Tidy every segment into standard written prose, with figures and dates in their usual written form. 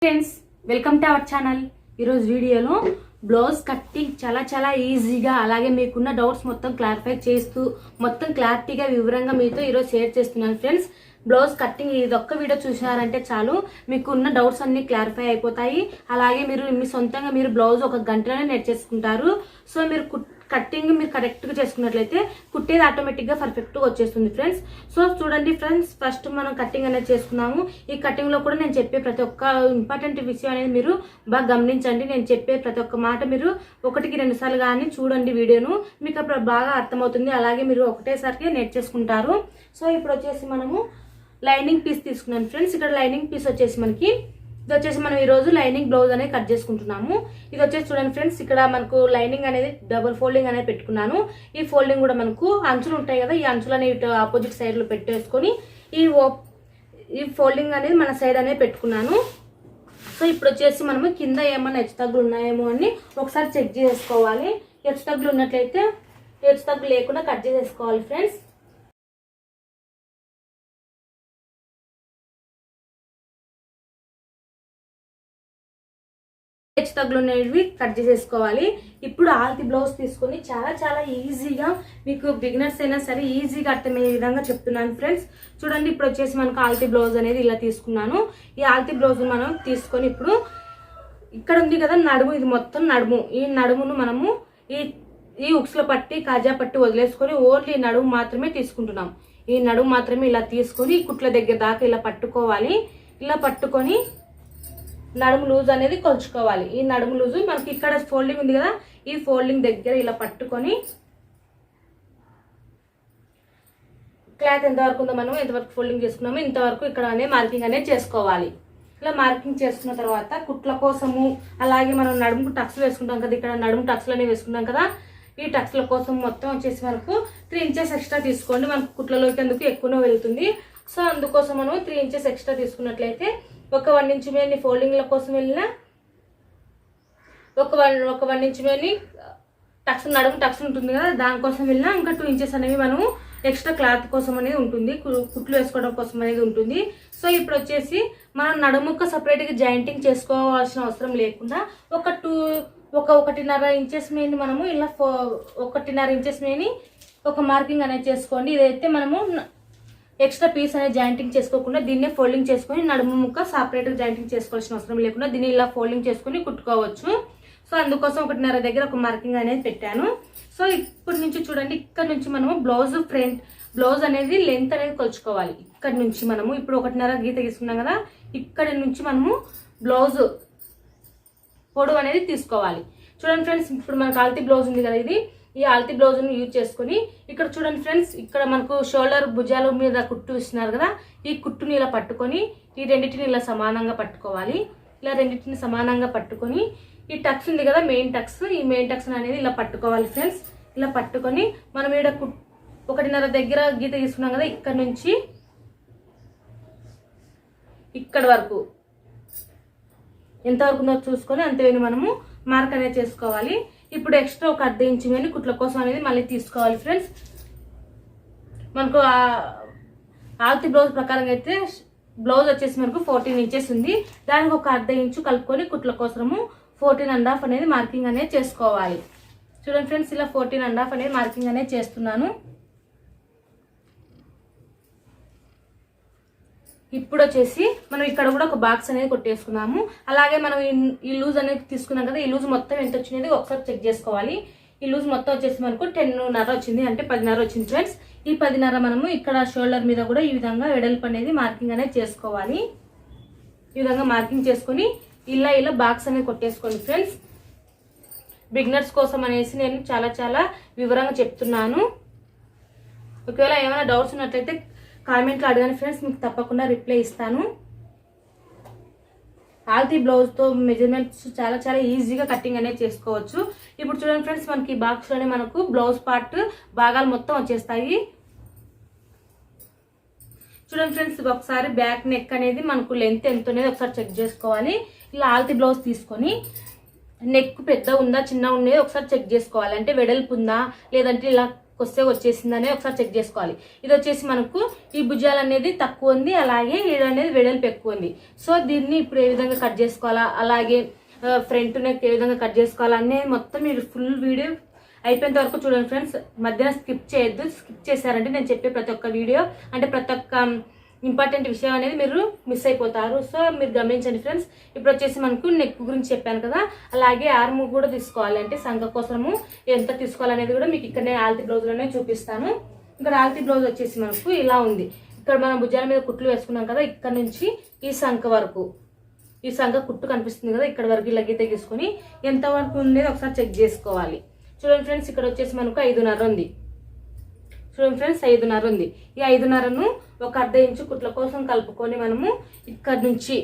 Friends, welcome to our channel. ఈరోజు వీడియోలో blouse cutting చాలా ఈజీగా, అలాగే మీకున్న డౌట్స్ మొత్తం క్లారిఫై చేస్తూ మొత్తం క్లారిటీగా వివరంగా మీతో ఈరోజు షేర్ చేస్తున్నాను. ఫ్రెండ్స్, బ్లౌజ్ కట్టింగ్ ఇది ఒక్క వీడియో చూసినారంటే చాలు, మీకు ఉన్న డౌట్స్ అన్ని క్లారిఫై అయిపోతాయి. అలాగే మీరు మీ సొంతంగా మీరు బ్లౌజ్ ఒక గంటలోనే నేర్చేసుకుంటారు. సో మీరు కట్టింగ్ మీరు కరెక్ట్గా చేసుకున్నట్లయితే కుట్టేది ఆటోమేటిక్గా పర్ఫెక్ట్గా వచ్చేస్తుంది. ఫ్రెండ్స్, సో చూడండి ఫ్రెండ్స్, ఫస్ట్ మనం కట్టింగ్ అనేది చేసుకున్నాము. ఈ కట్టింగ్లో కూడా నేను చెప్పే ప్రతి ఒక్క ఇంపార్టెంట్ విషయం అనేది మీరు బాగా గమనించండి. నేను చెప్పే ప్రతి ఒక్క మాట మీరు 1-2 సార్లు కానీ చూడండి వీడియోను, మీకు అప్పుడు బాగా అర్థమవుతుంది. అలాగే మీరు ఒకటేసారికి నేర్చేసుకుంటారు. సో ఇప్పుడు వచ్చేసి మనము లైనింగ్ పీస్ తీసుకున్నాను. ఫ్రెండ్స్, ఇక్కడ లైనింగ్ పీస్ వచ్చేసి మనకి ఇది వచ్చేసి మనం ఈరోజు లైనింగ్ బ్లౌజ్ అనేది కట్ చేసుకుంటున్నాము. ఇది వచ్చేసి చూడండి ఫ్రెండ్స్, ఇక్కడ మనకు లైనింగ్ అనేది డబుల్ ఫోల్డింగ్ అనేది పెట్టుకున్నాను. ఈ ఫోల్డింగ్ కూడా మనకు అంచులు ఉంటాయి కదా, ఈ అంచులు అనేవి ఆపోజిట్ సైడ్లో పెట్టేసుకొని ఈ ఫోల్డింగ్ అనేది మన సైడ్ అనేది పెట్టుకున్నాను. సో ఇప్పుడు వచ్చేసి మనము కింద ఏమన్నా హెచ్చు తగ్గులు ఉన్నాయేమో అని ఒకసారి చెక్ చేసుకోవాలి. హెచ్చు తగ్గులు ఉన్నట్లయితే హెచ్చు తగ్గులు లేకుండా కట్ చేసేసుకోవాలి. ఫ్రెండ్స్, హెచ్చు తగ్గులు అనేవి కట్ చేసేసుకోవాలి. ఇప్పుడు ఆల్తి బ్లౌజ్ తీసుకొని చాలా ఈజీగా మీకు బిగినర్స్ అయినా సరే ఈజీగా అర్థమయ్యే విధంగా చెప్తున్నాను. ఫ్రెండ్స్, చూడండి ఇప్పుడు వచ్చేసి మనకు ఆల్తి బ్లౌజ్ అనేది ఇలా తీసుకున్నాను. ఈ ఆల్తి బ్లౌజ్ మనం తీసుకొని ఇప్పుడు ఇక్కడ ఉంది కదా నడుము, ఇది మొత్తం నడుము. ఈ నడుమును మనము ఈ ఉక్స్లో పట్టి కాజా పట్టి వదిలేసుకొని ఓన్లీ నడుము మాత్రమే తీసుకుంటున్నాం. ఈ నడుము మాత్రమే ఇలా తీసుకొని కుట్ల దగ్గర దాకా ఇలా పట్టుకోవాలి. ఇలా పట్టుకొని నడుము లూజ్ అనేది కొలుచుకోవాలి. ఈ నడుము లూజు మనకి ఇక్కడ ఫోల్డింగ్ ఉంది కదా, ఈ ఫోల్డింగ్ దగ్గర ఇలా పట్టుకొని క్లాత్ ఎంతవరకు ఉందో మనం ఎంతవరకు ఫోల్డింగ్ చేసుకున్నామో ఇంతవరకు ఇక్కడ అనేది మార్కింగ్ అనేది చేసుకోవాలి. ఇలా మార్కింగ్ చేసుకున్న తర్వాత కుట్ల కోసము, అలాగే మనం నడుముకు టక్స్లు వేసుకుంటాం కదా, ఇక్కడ నడుము టక్స్లు అనేవి వేసుకుంటాం కదా, ఈ టక్స్ల కోసం మొత్తం వచ్చేసి మనకు 3 ఇంచెస్ ఎక్స్ట్రా తీసుకోండి. మనకు కుట్లలోకి ఎందుకు ఎక్కువనే వెళ్తుంది. సో అందుకోసం మనం 3 ఇంచెస్ ఎక్స్ట్రా తీసుకున్నట్లయితే ఒక 1 ఇంచ్ మీద ఫోల్డింగ్ల కోసం వెళ్ళినా, ఒక 1 ఇంచ్ మీద టక్స్ నడుము టక్స్ ఉంటుంది కదా, దానికోసం వెళ్ళినా ఇంకా 2 ఇంచెస్ అనేవి మనము ఎక్స్ట్రా క్లాత్ కోసం అనేది ఉంటుంది, కుట్లు వేసుకోవడం కోసం అనేది ఉంటుంది. సో ఇప్పుడు వచ్చేసి మనం నడుముక్క సపరేట్గా జాయింటింగ్ చేసుకోవాల్సిన అవసరం లేకుండా ఒక 1.5 ఇంచెస్ మీద మనము ఇలా 1.5 ఇంచెస్ మీద ఒక మార్కింగ్ అనేది చేసుకోండి. ఇదైతే మనము ఎక్స్ట్రా పీస్ అనేది జాయింటింగ్ చేసుకోకుండా దీన్నే ఫోల్డింగ్ చేసుకొని నడుము ముక్క సపరేట్గా జాయింటింగ్ చేసుకోవాల్సిన అవసరం లేకుండా దీన్ని ఇలా ఫోల్డింగ్ చేసుకొని కుట్టుకోవచ్చు. సో అందుకోసం 1.5 దగ్గర ఒక మార్కింగ్ అనేది పెట్టాను. సో ఇప్పటి నుంచి చూడండి, ఇక్కడ నుంచి మనము బ్లౌజ్ అనేది లెంత్ అనేది కొలుచుకోవాలి. ఇక్కడ నుంచి మనము ఇప్పుడు 1.5 గీత గీసుకున్నాం కదా, ఇక్కడి నుంచి మనము బ్లౌజ్ పొడవు అనేది తీసుకోవాలి. చూడండి ఫ్రెండ్స్, ఇప్పుడు మనకు ఆల్తి బ్లౌజ్ ఉంది కదా, ఈ ఆల్తి బ్లౌజ్ని యూజ్ చేసుకొని ఇక్కడ చూడండి ఫ్రెండ్స్, ఇక్కడ మనకు షోల్డర్ భుజాల మీద కుట్టు ఇస్తున్నారు కదా, ఈ కుట్టుని ఇలా పట్టుకొని ఈ రెండింటిని ఇలా సమానంగా పట్టుకోవాలి. ఇలా రెండింటిని సమానంగా పట్టుకొని ఈ టక్స్ ఉంది కదా మెయిన్ టక్స్, ఈ మెయిన్ టక్స్ అనేది ఇలా పట్టుకోవాలి. ఫ్రెండ్స్, ఇలా పట్టుకొని మనం ఇక్కడ 1.5 దగ్గర గీత తీసుకున్నాం కదా, ఇక్కడ నుంచి ఇక్కడ వరకు ఎంతవరకు ఉందో చూసుకొని అంతేని మనము మార్క్ అనేది చేసుకోవాలి. ఇప్పుడు ఎక్స్ట్రా ఒక 1/2 ఇంచ్ మీద కుట్ల కోసం అనేది మళ్ళీ తీసుకోవాలి. ఫ్రెండ్స్, మనకు ఆల్తి బ్లౌజ్ ప్రకారంగా అయితే బ్లౌజ్ వచ్చేసి మనకు 14 ఇంచెస్ ఉంది. దానికి ఒక 1/2 ఇంచు కలుపుకొని కుట్ల కోసము 14.5 అనేది మార్కింగ్ అనేది చేసుకోవాలి. చూడండి ఫ్రెండ్స్, ఇలా 14.5 అనేది మార్కింగ్ అనేది చేస్తున్నాను. ఇప్పుడు వచ్చేసి మనం ఇక్కడ కూడా ఒక బాక్స్ అనేది కొట్టేసుకున్నాము. అలాగే మనం ఈ లూజ్ అనేది తీసుకున్నాం కదా, ఈ లూజ్ మొత్తం ఎంత వచ్చినది ఒకసారి చెక్ చేసుకోవాలి. ఈ లూజ్ మొత్తం వచ్చేసి మనకు 10.5 వచ్చింది, అంటే 10.5 వచ్చింది. ఫ్రెండ్స్, ఈ 10.5 మనము ఇక్కడ షోల్డర్ మీద కూడా ఈ విధంగా వెడల్పు అనేది మార్కింగ్ అనేది చేసుకోవాలి. ఈ విధంగా మార్కింగ్ చేసుకొని ఇలా బాక్స్ అనేది కొట్టేసుకోండి. ఫ్రెండ్స్, బిగినర్స్ కోసం అనేసి నేను చాలా వివరంగా చెప్తున్నాను. ఒకవేళ ఏమైనా డౌట్స్ ఉన్నట్లయితే కామెంట్లో అడగండి ఫ్రెండ్స్, మీకు తప్పకుండా రిప్లై ఇస్తాను. ఆల్తి బ్లౌజ్తో మెజర్మెంట్స్ చాలా ఈజీగా కటింగ్ అనేది చేసుకోవచ్చు. ఇప్పుడు చూడండి ఫ్రెండ్స్, మనకి ఈ బాక్స్లోనే మనకు బ్లౌజ్ పార్ట్ భాగాలు మొత్తం వచ్చేస్తాయి. చూడండి ఫ్రెండ్స్, ఒకసారి బ్యాక్ నెక్ అనేది మనకు లెంత్ ఎంత అనేది ఒకసారి చెక్ చేసుకోవాలి. ఇలా ఆల్తి బ్లౌజ్ తీసుకొని నెక్ పెద్ద ఉందా చిన్న ఉండేది ఒకసారి చెక్ చేసుకోవాలి. అంటే వెడల్పు ఉందా లేదంటే ఇలా కొస్తే వచ్చేసిందని ఒకసారి చెక్ చేసుకోవాలి. ఇది వచ్చేసి మనకు ఈ భుజాలు అనేది తక్కువ ఉంది, అలాగే ఇది అనేది వెడల్పు ఎక్కువ ఉంది. సో దీన్ని ఇప్పుడు ఏ విధంగా కట్ చేసుకోవాలా, అలాగే ఫ్రంట్ నెక్ ఏ విధంగా కట్ చేసుకోవాలా అనేది మొత్తం మీరు ఫుల్ వీడియో అయిపోయేంత వరకు చూడండి ఫ్రెండ్స్. మధ్యన స్కిప్ చేయొద్దు. స్కిప్ చేశారంటే నేను చెప్పే ప్రతి ఒక్క వీడియో అంటే ప్రతి ఒక్క ఇంపార్టెంట్ విషయం అనేది మీరు మిస్ అయిపోతారు. సో మీరు గమనించండి ఫ్రెండ్స్. ఇప్పుడు వచ్చేసి మనకు నెక్ గురించి చెప్పాను కదా, అలాగే ఆర్మ్ కూడా తీసుకోవాలి. అంటే సంఖ కోసము ఎంత తీసుకోవాలనేది కూడా మీకు ఇక్కడ నేను ఆల్తీ బ్లౌజ్లోనే చూపిస్తాను. ఇక్కడ ఆల్తీ బ్లౌజ్ వచ్చేసి మనకు ఇలా ఉంది. ఇక్కడ మనం భుజాల మీద కుట్లు వేసుకున్నాం కదా, ఇక్కడ నుంచి ఈ సంఖ వరకు, ఈ సంఖ కుట్టు కనిపిస్తుంది కదా, ఇక్కడ వరకు ఇలా గీత గీసుకొని ఎంత వరకు ఉండేది ఒకసారి చెక్ చేసుకోవాలి. చూడండి ఫ్రెండ్స్, ఇక్కడ వచ్చేసి మనకు 5.5 ఉంది. చూడండి ఫ్రెండ్స్, 5.5 ఉంది. ఈ 5.5ను ఒక ½ ఇంచు కుట్ల కోసం కలుపుకొని మనము ఇక్కడ నుంచి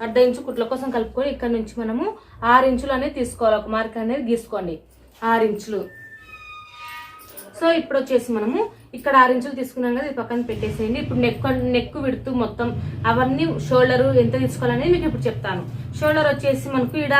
½ ఇంచు కుట్ల కోసం కలుపుకొని ఇక్కడ నుంచి మనము 6 ఇంచులు అనేది తీసుకోవాలి. ఒక మార్క్ అనేది గీసుకోండి, 6 ఇంచులు. సో ఇప్పుడు వచ్చేసి మనము ఇక్కడ 6 ఇంచులు తీసుకున్నాం కదా, ఇది పక్కన పెట్టేసేయండి. ఇప్పుడు నెక్ విడుతూ మొత్తం అవన్నీ షోల్డర్ ఎంత తీసుకోవాలనేది మీకు ఇప్పుడు చెప్తాను. షోల్డర్ వచ్చేసి మనకు ఇక్కడ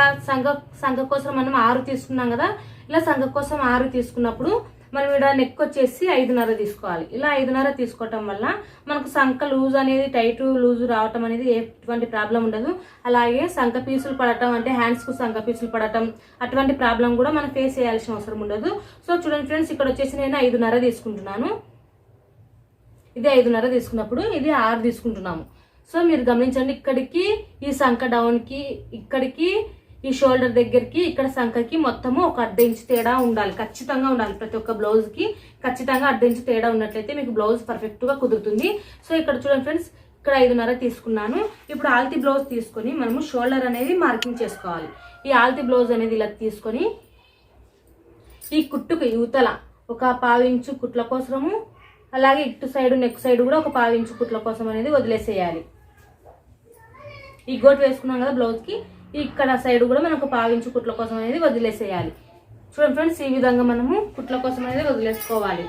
సంఖ కోసం మనం 6 తీసుకున్నాం కదా, ఇలా సంఖ కోసం 6 తీసుకున్నప్పుడు మనం ఇక్కడ నెక్ వచ్చేసి 5.5 తీసుకోవాలి. ఇలా 5.5 తీసుకోవటం వల్ల మనకు సంఖ లూజ్ అనేది టైట్ లూజ్ రావటం అనేది ఎటువంటి ప్రాబ్లం ఉండదు. అలాగే సంఖ పీసులు పడటం అంటే హ్యాండ్స్కు సంఖ పీసులు పడటం అటువంటి ప్రాబ్లం కూడా మనం ఫేస్ చేయాల్సిన అవసరం ఉండదు. సో చూడండి ఫ్రెండ్స్, ఇక్కడ వచ్చేసి నేను 5.5 తీసుకుంటున్నాను. ఇది 5.5 తీసుకున్నప్పుడు ఇది 6 తీసుకుంటున్నాము. సో మీరు గమనించండి, ఇక్కడికి ఈ సంఖ డౌన్కి, ఇక్కడికి ఈ షోల్డర్ దగ్గరికి, ఇక్కడ సంఖకి మొత్తము ఒక ½ ఇంచు తేడా ఉండాలి, ఖచ్చితంగా ఉండాలి. ప్రతి ఒక్క బ్లౌజ్కి ఖచ్చితంగా ½ ఇంచు తేడా ఉన్నట్లయితే మీకు బ్లౌజ్ పర్ఫెక్ట్గా కుదురుతుంది. సో ఇక్కడ చూడండి ఫ్రెండ్స్, ఇక్కడ 5.5 తీసుకున్నాను. ఇప్పుడు ఆల్తీ బ్లౌజ్ తీసుకొని మనము షోల్డర్ అనేది మార్కింగ్ చేసుకోవాలి. ఈ ఆల్తీ బ్లౌజ్ అనేది ఇలా తీసుకొని ఈ కుట్టుకు యువతల ఒక ½ ఇంచు కుట్ల కోసము, అలాగే ఇటు సైడ్ నెక్ సైడ్ కూడా ఒక ½ ఇంచు కుట్ల కోసం అనేది వదిలేసేయాలి. ఈ గోటు వేసుకున్నాం కదా బ్లౌజ్కి, ఇక్కడ సైడ్ కూడా మనకు ½ ఇంచు కుట్ల కోసం అనేది వదిలేసేయాలి. చూడండి ఫ్రెండ్స్, ఈ విధంగా మనము కుట్ల కోసం అనేది వదిలేసుకోవాలి.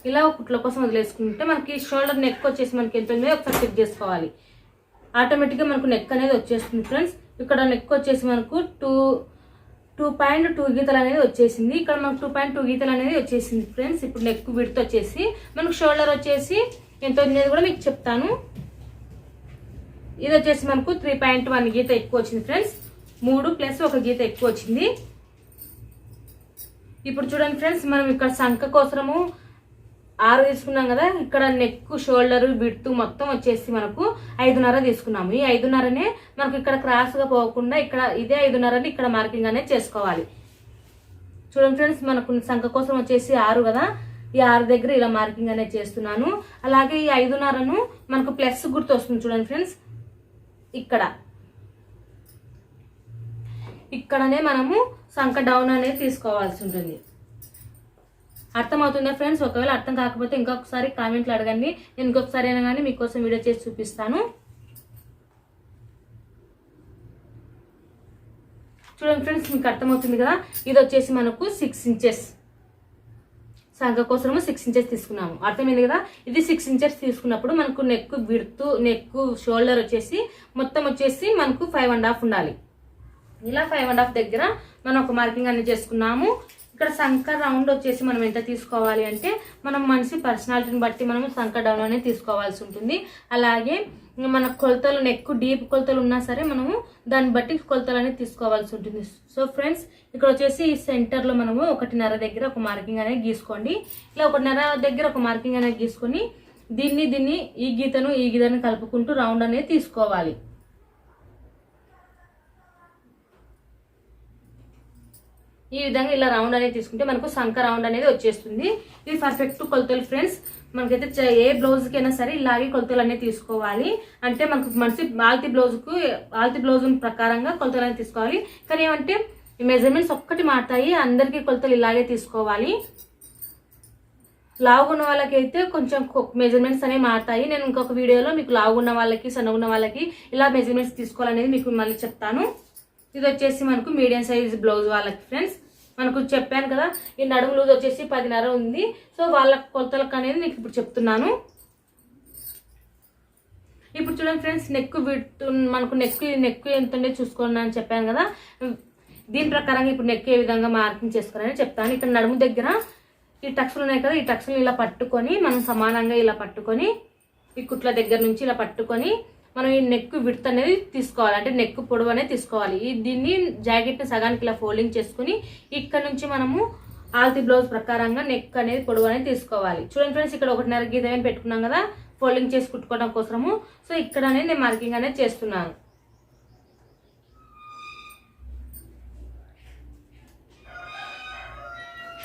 ఇలా కుట్ల కోసం వదిలేసుకుంటే మనకి షోల్డర్ నెక్ వచ్చేసి మనకి ఎంత ఉందో ఒకసారి చెక్ చేసుకోవాలి. ఆటోమేటిక్గా మనకు నెక్ అనేది వచ్చేస్తుంది ఫ్రెండ్స్. ఇక్కడ నెక్ వచ్చేసి మనకు 2.2 గీతలు అనేది వచ్చేసింది. ఇక్కడ మనకు 2.2 గీతలు అనేది వచ్చేసింది ఫ్రెండ్స్. ఇప్పుడు నెక్ విడ్త్ వచ్చేసి మనకు షోల్డర్ వచ్చేసి ఎంత ఉండేది కూడా మీకు చెప్తాను. ఇది వచ్చేసి మనకు 3.1 గీత ఎక్కువ వచ్చింది ఫ్రెండ్స్. 3 ప్లస్ 1 గీత ఎక్కువ వచ్చింది. ఇప్పుడు చూడండి ఫ్రెండ్స్, మనం ఇక్కడ సంఖ కోసము 6 తీసుకున్నాం కదా, ఇక్కడ నెక్ షోల్డర్ విడ్త్ మొత్తం వచ్చేసి మనకు 5.5 తీసుకున్నాము. ఈ 5.5నే మనకు ఇక్కడ క్రాస్గా పోకుండా ఇక్కడ ఇదే 5.5ని ఇక్కడ మార్కింగ్ అనేది చేసుకోవాలి. చూడండి ఫ్రెండ్స్, మనకు సంఖ కోసం వచ్చేసి 6 కదా, ఈ 6 దగ్గర ఇలా మార్కింగ్ అనేది చేస్తున్నాను. అలాగే ఈ 5.5ను మనకు ప్లస్ గుర్తు వస్తుంది చూడండి ఫ్రెండ్స్. ఇక్కడనే మనము సంఖ డౌన్ అనేది తీసుకోవాల్సి ఉంటుంది. అర్థమవుతుందా ఫ్రెండ్స్? ఒకవేళ అర్థం కాకపోతే ఇంకొకసారి కామెంట్లు అడగండి, నేను ఇంకొకసారి అయినా కానీ మీకోసం వీడియో చేసి చూపిస్తాను. చూడండి ఫ్రెండ్స్, మీకు అర్థమవుతుంది కదా. ఇది వచ్చేసి మనకు 6 ఇంచెస్ సంఖ కోసము 6 ఇంచెస్ తీసుకున్నాము. అర్థమైంది కదా. ఇది 6 ఇంచెస్ తీసుకున్నప్పుడు మనకు నెక్ విడ్త్, నెక్ షోల్డర్ వచ్చేసి మొత్తం వచ్చేసి మనకు 5.5 ఉండాలి. ఇలా 5.5 దగ్గర మనం ఒక మార్కింగ్ అనేది చేసుకున్నాము. ఇక్కడ సంఖ రౌండ్ వచ్చేసి మనం ఎంత తీసుకోవాలి అంటే మనం మనిషి పర్సనాలిటీని బట్టి మనం సంఖ డౌన్ అనేది తీసుకోవాల్సి ఉంటుంది. అలాగే మన కొలతలు నెక్ డీప్ కొలతలు ఉన్నా సరే మనము దాన్ని బట్టి కొలతలు అనేది తీసుకోవాల్సి ఉంటుంది. సో ఫ్రెండ్స్, ఇక్కడ వచ్చేసి ఈ సెంటర్లో మనము 1.5 దగ్గర ఒక మార్కింగ్ అనేది గీసుకోండి. ఇలా 1.5 దగ్గర ఒక మార్కింగ్ అనేది గీసుకొని దీన్ని ఈ గీతను కలుపుకుంటూ రౌండ్ అనేది తీసుకోవాలి. ఈ విధంగా ఇలా రౌండ్ అనేది తీసుకుంటే మనకు సంఖ రౌండ్ అనేది వచ్చేస్తుంది. ఇది పర్ఫెక్ట్ కొలతలు ఫ్రెండ్స్. మనకైతే ఏ బ్లౌజ్కి అయినా సరే ఇలాగే కొలతలు అనేది తీసుకోవాలి. అంటే మనకు ఆల్తీ బ్లౌజ్ ప్రకారంగా కొలతలు అనేది తీసుకోవాలి. కానీ ఏమంటే మెజర్మెంట్స్ ఒక్కటి మారుతాయి, అందరికీ కొలతలు ఇలాగే తీసుకోవాలి. లావుగా ఉన్న వాళ్ళకి అయితే కొంచెం మెజర్మెంట్స్ అనేవి మారుతాయి. నేను ఇంకొక వీడియోలో మీకు లావుగా ఉన్న వాళ్ళకి సన్నగున్న వాళ్ళకి ఇలా మెజర్మెంట్స్ తీసుకోవాలనేది మీకు మళ్ళీ చెప్తాను. ఇది వచ్చేసి మనకు మీడియం సైజ్ బ్లౌజ్ వాళ్ళకి ఫ్రెండ్స్. మనకు చెప్పాను కదా, ఈ నడుము లూజ్ వచ్చేసి 10.5 ఉంది. సో వాళ్ళ కొలతలకు అనేది మీకు ఇప్పుడు చెప్తున్నాను. ఇప్పుడు చూడండి ఫ్రెండ్స్, నెక్ విడ్త్ మనకు నెక్ ఎంత ఉండే చూసుకోండి అని చెప్పాను కదా. దీని ప్రకారంగా ఇప్పుడు నెక్ ఏ విధంగా మార్కింగ్ చేసుకోవాలని చెప్తాను. ఇక్కడ నడుము దగ్గర ఈ టక్స్లు ఉన్నాయి కదా, ఈ టక్స్లు ఇలా పట్టుకొని మనం సమానంగా ఇలా పట్టుకొని ఈ కుట్ల దగ్గర నుంచి ఇలా పట్టుకొని మనం ఈ నెక్ విడ్త్ అనేది తీసుకోవాలి, అంటే నెక్ పొడవు అనేది తీసుకోవాలి. దీన్ని జాకెట్ని సగానికి ఇలా ఫోల్డింగ్ చేసుకుని ఇక్కడ నుంచి మనము ఆల్తి బ్లౌజ్ ప్రకారంగా నెక్ అనేది పొడవు అనేది తీసుకోవాలి. చూడండి ఫ్రెండ్స్, ఇక్కడ 1.5 గీత అని పెట్టుకున్నాం కదా ఫోల్డింగ్ చేసి కుట్టుకోవడం కోసము. సో ఇక్కడ అనేది నేను మార్కింగ్ అనేది చేస్తున్నాను.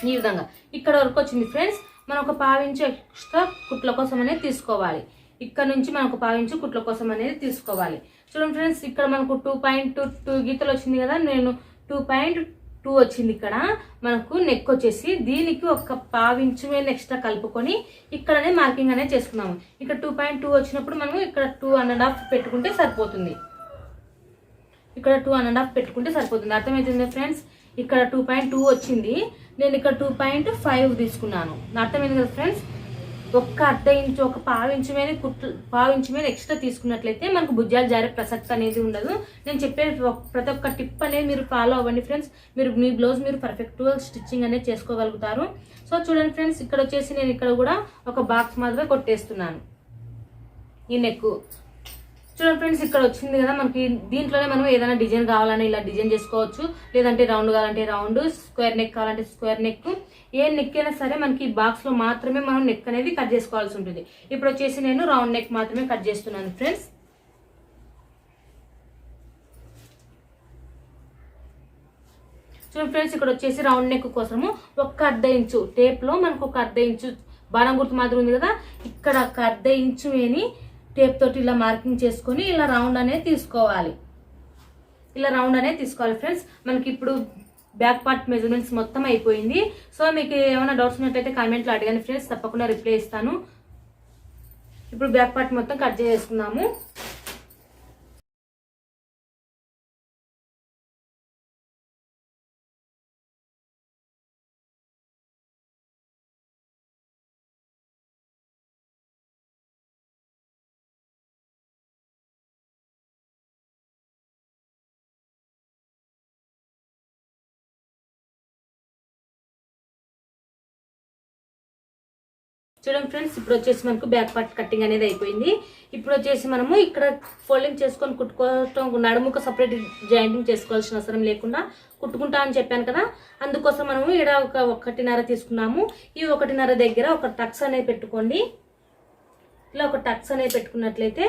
ఈ విధంగా ఇక్కడ వరకు వచ్చింది ఫ్రెండ్స్. మనం ఒక 1/2 ఇంచు ఎక్స్ట్రా కుట్ల కోసం అనేది తీసుకోవాలి. ఇక్కడ నుంచి మనం ఒక 1/2 ఇంచు కుట్ల కోసం అనేది తీసుకోవాలి. చూడండి ఫ్రెండ్స్, ఇక్కడ మనకు 2.2 గీతలు వచ్చింది కదా, నేను 2.2 వచ్చింది. ఇక్కడ మనకు నెక్ వచ్చేసి దీనికి ఒక 1/2 ఇంచు మీద ఎక్స్ట్రా కలుపుకొని ఇక్కడనే మార్కింగ్ అనేది చేసుకున్నాము. ఇక్కడ 2.2 వచ్చినప్పుడు మనం ఇక్కడ 2.5 పెట్టుకుంటే సరిపోతుంది. ఇక్కడ 2.5 పెట్టుకుంటే సరిపోతుంది. అర్థమవుతుంది ఫ్రెండ్స్. ఇక్కడ 2.2 వచ్చింది, నేను ఇక్కడ 2.5 తీసుకున్నాను. అర్థమైంది కదా ఫ్రెండ్స్. ఒక్క 1/2 ఇంచు ఒక 1/2 ఇంచు మీద 1/2 ఇంచు మీద ఎక్స్ట్రా తీసుకున్నట్లయితే మనకు భుజాలు జారే ప్రసక్తి అనేది ఉండదు. నేను చెప్పే ప్రతి ఒక్క టిప్ అనేది మీరు ఫాలో అవ్వండి ఫ్రెండ్స్. మీరు మీ బ్లౌజ్ మీరు పర్ఫెక్ట్గా స్టిచ్చింగ్ అనేది చేసుకోగలుగుతారు. సో చూడండి ఫ్రెండ్స్, ఇక్కడ వచ్చేసి నేను ఇక్కడ కూడా ఒక బాక్స్ మాత్రమే కొట్టేస్తున్నాను ఈ నెక్. చూడండి ఫ్రెండ్స్, ఇక్కడ వచ్చింది కదా మనకి. దీంట్లోనే మనం ఏదైనా డిజైన్ కావాలని ఇలా డిజైన్ చేసుకోవచ్చు, లేదంటే రౌండ్ కావాలంటే రౌండ్, స్క్వేర్ నెక్ కావాలంటే స్క్వేర్ నెక్. ఏ నెక్ అయినా సరే మనకి ఈ బాక్స్ లో మాత్రమే మనం నెక్ అనేది కట్ చేసుకోవాల్సి ఉంటుంది. ఇప్పుడు వచ్చేసి నేను రౌండ్ నెక్ మాత్రమే కట్ చేస్తున్నాను ఫ్రెండ్స్. చూడండి ఫ్రెండ్స్, ఇక్కడ వచ్చేసి రౌండ్ నెక్ కోసము ఒక 1/2 ఇంచు టేప్ లో మనకు ఒక 1/2 ఇంచు బాణం గుర్తు మాత్రం ఉంది కదా, ఇక్కడ ఒక 1/2 ఇంచు వేని టేప్ తోటి ఇలా మార్కింగ్ చేసుకొని ఇలా రౌండ్ అనేది తీసుకోవాలి. ఇలా రౌండ్ అనేది తీసుకోవాలి ఫ్రెండ్స్. మనకి ఇప్పుడు బ్యాక్ పార్ట్ మెజర్మెంట్స్ మొత్తం అయిపోయింది. సో మీకు ఏమైనా డౌట్స్ ఉన్నట్లయితే కామెంట్లో అడగండి ఫ్రెండ్స్, తప్పకుండా రిప్లై ఇస్తాను. ఇప్పుడు బ్యాక్ పార్ట్ మొత్తం కట్ చేసుకుందాము. చూడండి ఫ్రెండ్స్, ఇప్పుడు వచ్చేసి మనకు బ్యాక్ పార్ట్ కటింగ్ అనేది అయిపోయింది. ఇప్పుడు వచ్చేసి మనము ఇక్కడ ఫోల్డింగ్ చేసుకొని కుట్టుకోవటం, నడుముక సపరేట్ జాయింటింగ్ చేసుకోవాల్సిన అవసరం లేకుండా కుట్టుకుంటా అని చెప్పాను కదా, అందుకోసం మనము ఇక్కడ ఒక 1.5 తీసుకున్నాము. ఈ 1.5 దగ్గర ఒక టక్స్ అనేది పెట్టుకోండి. ఇలా ఒక టక్స్ అనేది పెట్టుకున్నట్లయితే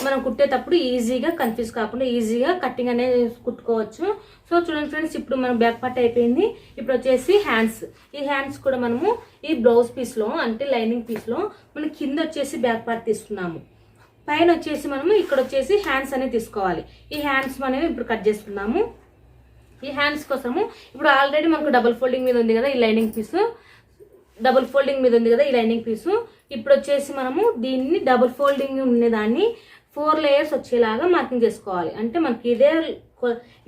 మనం కుట్టేటప్పుడు ఈజీగా కన్ఫ్యూజ్ కాకుండా ఈజీగా కటింగ్ అనేది కుట్టుకోవచ్చు. సో చూడండి ఫ్రెండ్స్, ఇప్పుడు మనం బ్యాక్ పార్ట్ అయిపోయింది. ఇప్పుడు వచ్చేసి హ్యాండ్స్. ఈ హ్యాండ్స్ కూడా మనము ఈ బ్లౌజ్ పీస్లో అంటే లైనింగ్ పీస్లో మనం కింద వచ్చేసి బ్యాక్ పార్ట్ తీసుకున్నాము, పైన వచ్చేసి మనము ఇక్కడ వచ్చేసి హ్యాండ్స్ అనేది తీసుకోవాలి. ఈ హ్యాండ్స్ మనము ఇప్పుడు కట్ చేసుకున్నాము. ఈ హ్యాండ్స్ కోసము ఇప్పుడు ఆల్రెడీ మనకు డబుల్ ఫోల్డింగ్ మీద ఉంది కదా ఈ లైనింగ్ పీసు, డబుల్ ఫోల్డింగ్ మీద ఉంది కదా ఈ లైనింగ్ పీసు. ఇప్పుడు వచ్చేసి మనము దీన్ని డబుల్ ఫోల్డింగ్ ఉండేదాన్ని 4 లేయర్స్ వచ్చేలాగా మార్కింగ్ చేసుకోవాలి. అంటే మనకి ఇదే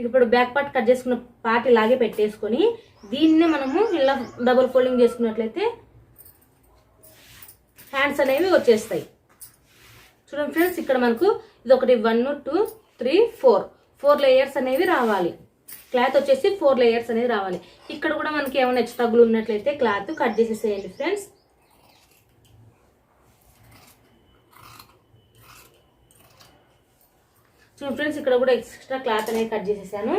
ఇప్పుడు బ్యాక్ పార్ట్ కట్ చేసుకున్న పార్ట్ ఇలాగే పెట్టేసుకొని దీన్ని మనము ఇలా డబుల్ ఫోల్డింగ్ చేసుకున్నట్లయితే హ్యాండ్స్ అనేవి వచ్చేస్తాయి. చూడండి ఫ్రెండ్స్, ఇక్కడ మనకు ఇది ఒకటి 1 2 3 4 లేయర్స్ అనేవి రావాలి. క్లాత్ వచ్చేసి 4 లేయర్స్ అనేది రావాలి. ఇక్కడ కూడా మనకి ఏమైనా హెచ్చుతగ్గులు ఉన్నట్లయితే క్లాత్ కట్ చేసేసేయండి ఫ్రెండ్స్. చూడండి ఫ్రెండ్స్, ఇక్కడ కూడా ఎక్స్ట్రా క్లాత్ అనేది కట్ చేసేసాను.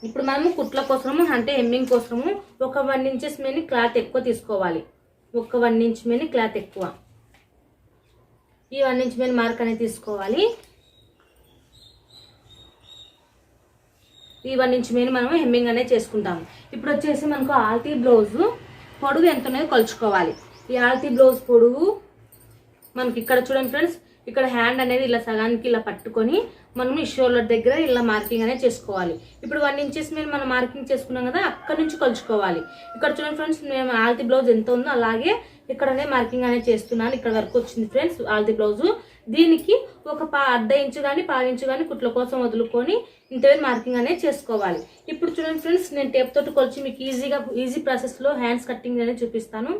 ఇప్పుడు మనము కుట్ల కోసము అంటే హెమ్మింగ్ కోసము ఒక 1 ఇంచెస్ మీద క్లాత్ ఎక్కువ తీసుకోవాలి. ఒక 1 ఇంచ్ మీద క్లాత్ ఎక్కువ, ఈ 1 ఇంచ్ మీద మార్క్ అనేది తీసుకోవాలి. ఈ 1 ఇంచ్ మీద మనం హెమ్మింగ్ అనేది చేసుకుంటాము. ఇప్పుడు వచ్చేసి మనకు ఆల్తీ బ్లౌజ్ పొడుగు ఎంత ఉన్నదో కొలుచుకోవాలి. ఈ ఆల్తీ బ్లౌజ్ పొడుగు మనకి ఇక్కడ చూడండి ఫ్రెండ్స్, ఇక్కడ హ్యాండ్ అనేది ఇలా సగానికి ఇలా పట్టుకొని మనం ఈ షోల్డర్ దగ్గర ఇలా మార్కింగ్ అనేది చేసుకోవాలి. ఇప్పుడు 1 ఇంచెస్ మీద మనం మార్కింగ్ చేసుకున్నాం కదా, అక్కడ నుంచి కొలుచుకోవాలి. ఇక్కడ చూడండి ఫ్రెండ్స్, మేము ఆల్తీ బ్లౌజ్ ఎంత ఉందో అలాగే ఇక్కడనే మార్కింగ్ అనేది చేస్తున్నాను. ఇక్కడ వరకు వచ్చింది ఫ్రెండ్స్ ఆల్తీ బ్లౌజ్. దీనికి ఒక 1/2 ఇంచు కానీ 1/2 ఇంచు కానీ కుట్ల కోసం వదులుకొని ఇంతవరకు మార్కింగ్ అనేది చేసుకోవాలి. ఇప్పుడు చూడండి ఫ్రెండ్స్, నేను టేప్ తోటి కొలిచి మీకు ఈజీ ప్రాసెస్లో హ్యాండ్స్ కటింగ్ అనేది చూపిస్తాను.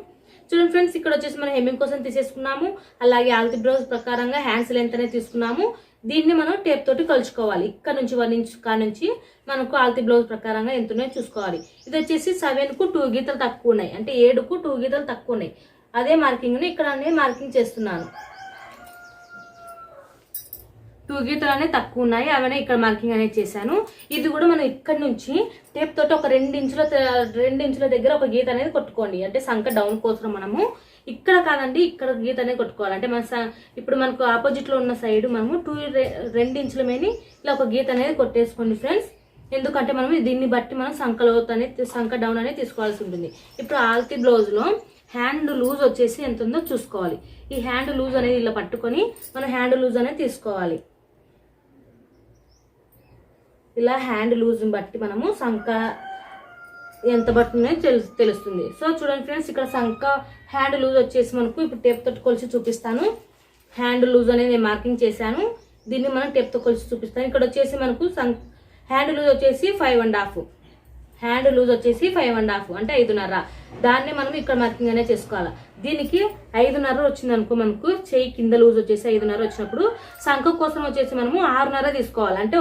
చూడండి ఫ్రెండ్స్, ఇక్కడ వచ్చేసి మనం హెమ్మింగ్ కోసం తీసేసుకున్నాము. అలాగే ఆల్తి బ్లౌజ్ ప్రకారంగా హ్యాండ్స్ లెంత్ అనేది తీసుకున్నాము. దీన్ని మనం టేప్ తోటి కొలుచుకోవాలి. ఇక్కడ నుంచి 1 ఇంచ్ నుంచి మనకు ఆల్తి బ్లౌజ్ ప్రకారంగా ఎంత ఉన్నాయో చూసుకోవాలి. ఇది వచ్చేసి 7కు 2 గీతలు తక్కువ ఉన్నాయి, అంటే 7కు 2 గీతలు తక్కువ ఉన్నాయి. అదే మార్కింగ్ ని ఇక్కడ మార్కింగ్ చేస్తున్నాను. 2 గీతలు అనేవి తక్కువ ఉన్నాయి, అవనే ఇక్కడ మార్కింగ్ అనేది చేశాను. ఇది కూడా మనం ఇక్కడ నుంచి టేప్ తోటి ఒక 2 ఇంచుల దగ్గర ఒక గీత అనేది కొట్టుకోండి. అంటే సంక డౌన్ కోసం మనము ఇక్కడ కాదండి, ఇక్కడ గీత అనేది కొట్టుకోవాలి. అంటే మన ఇప్పుడు మనకు ఆపోజిట్ లో ఉన్న సైడ్ మనము 2 ఇంచుల మీద ఇలా ఒక గీత అనేది కొట్టేసుకోండి ఫ్రెండ్స్. ఎందుకంటే మనం దీన్ని బట్టి మనం సంక డౌన్ అనేది తీసుకోవాల్సి ఉంటుంది. ఇప్పుడు ఆల్తి బ్లౌజ్ లో హ్యాండ్ లూజ్ వచ్చేసి ఎంత ఉందో చూసుకోవాలి. ఈ హ్యాండ్ లూజ్ అనేది ఇలా పట్టుకొని మనం హ్యాండ్ లూజ్ అనేది తీసుకోవాలి. ఇలా హ్యాండ్ లూజ్ బట్టి మనము సంక ఎంత పడుతుందో తెలుస్తుంది. సో చూడండి ఫ్రెండ్స్, ఇక్కడ సంక హ్యాండ్ లూజ్ వచ్చేసి మనకు ఇప్పుడు టేప్ తోటి కొలిచి చూపిస్తాను. హ్యాండ్ లూజ్ అనేది నేను మార్కింగ్ చేశాను, దీన్ని మనం టేప్ తో కొలిచి చూపిస్తాను. ఇక్కడ వచ్చేసి మనకు హ్యాండ్ లూజ్ వచ్చేసి 5.5, హ్యాండ్ లూజ్ వచ్చేసి 5.5 అంటే 5.5. దాన్ని మనం ఇక్కడ మార్కింగ్ అనేది చేసుకోవాలి. దీనికి 5.5 వచ్చింది అనుకో, మనకు చెయ్యి కింద లూజ్ వచ్చేసి 5.5 వచ్చినప్పుడు సంఖ కోసం వచ్చేసి మనము 6.5 తీసుకోవాలి. అంటే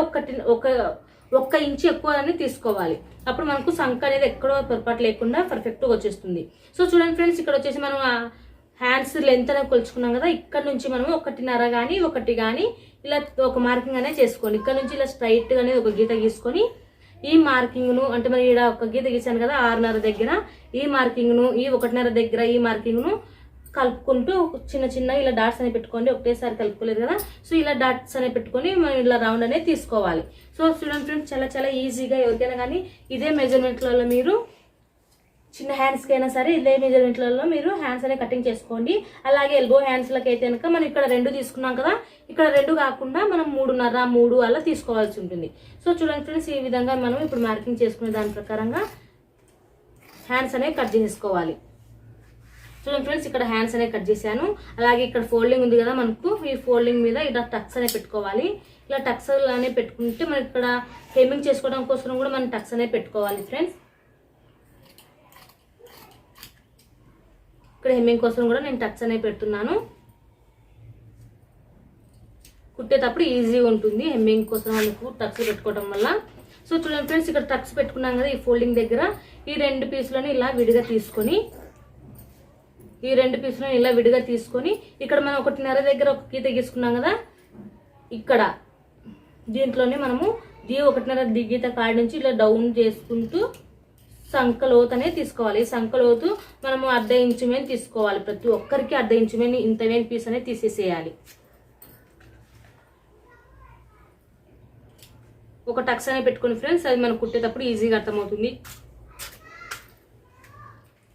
1 ఇంచు ఎక్కువ అని తీసుకోవాలి. అప్పుడు మనకు సంఖ అనేది ఎక్కడో పొరపాటు లేకుండా పర్ఫెక్ట్గా వచ్చేస్తుంది. సో చూడండి ఫ్రెండ్స్, ఇక్కడ వచ్చేసి మనం హ్యాండ్స్ లెంత్ అనేది కొలుచుకున్నాం కదా, ఇక్కడ నుంచి మనం 1.5 కానీ 1 కానీ ఇలా ఒక మార్కింగ్ అనేది చేసుకోండి. ఇక్కడ నుంచి ఇలా స్ట్రైట్ గా అనేది ఒక గీత గీసుకొని ఈ మార్కింగ్ ను, అంటే మనం ఇక్కడ ఒక గీత గీసాను కదా 6.5 దగ్గర, ఈ మార్కింగ్ ను ఈ 1.5 దగ్గర ఈ మార్కింగ్ ను కలుపుకుంటూ చిన్న ఇలా డాట్స్ అనేవి పెట్టుకోండి. ఒకటేసారి కలుపుకోలేదు కదా, సో ఇలా డాట్స్ అనేవి పెట్టుకొని మనం ఇలా రౌండ్ అనేది తీసుకోవాలి. సో స్టూడెంట్ ఫ్రెండ్స్, చాలా ఈజీగా ఎవరికైనా కానీ ఇదే మెజర్మెంట్లలో మీరు చిన్న హ్యాండ్స్కి అయినా సరే ఇదే మెజర్మెంట్లలో మీరు హ్యాండ్స్ అనేవి కటింగ్ చేసుకోండి. అలాగే ఎల్బో హ్యాండ్స్లకి అయితే కనుక మనం ఇక్కడ 2 తీసుకున్నాం కదా, ఇక్కడ 2 కాకుండా మనం 3.5 3 అలా తీసుకోవాల్సి ఉంటుంది. సో చూడండి ఫ్రెండ్స్, ఈ విధంగా మనం ఇప్పుడు మార్కింగ్ చేసుకునే దాని ప్రకారంగా హ్యాండ్స్ అనేవి కట్ చేసుకోవాలి. చూడండి ఫ్రెండ్స్, ఇక్కడ హ్యాండ్స్ అనేవి కట్ చేశాను. అలాగే ఇక్కడ ఫోల్డింగ్ ఉంది కదా మనకు, ఈ ఫోల్డింగ్ మీద ఇలా టక్స్ అనేవి పెట్టుకోవాలి. ఇలా టక్స్ అనేవి పెట్టుకుంటే మనకి ఇక్కడ హెమ్మింగ్ చేసుకోవడం కోసం కూడా మనం టక్స్ అనేవి పెట్టుకోవాలి ఫ్రెండ్స్. ఇక్కడ హెమ్మింగ్ కోసం కూడా నేను టక్స్ అనేవి పెడుతున్నాను. కుట్టేటప్పుడు ఈజీగా ఉంటుంది హెమ్మింగ్ కోసం మనకు టక్స్ పెట్టుకోవడం వల్ల. సో చూడండి ఫ్రెండ్స్, ఇక్కడ టక్స్ పెట్టుకున్నాం కదా ఈ ఫోల్డింగ్ దగ్గర, ఈ 2 పీసులను ఇలా విడిగా తీసుకొని ఇక్కడ మనం 1.5 దగ్గర ఒక గీత గీసుకున్నాం కదా, ఇక్కడ దీంట్లోనే మనము 1.5 గీత కాడి నుంచి ఇలా డౌన్ చేసుకుంటూ సంక లోతు అనేది తీసుకోవాలి. ఈ సంక లోతు మనము 1/2 ఇంచు మీద తీసుకోవాలి. ప్రతి ఒక్కరికి 1/2 ఇంచు మీద ఇంత వేన్ పీస్ అనేది తీసేసేయాలి. ఒక టక్స్ అనేది పెట్టుకుని ఫ్రెండ్స్, అది మనం కుట్టేటప్పుడు ఈజీగా అర్థమవుతుంది.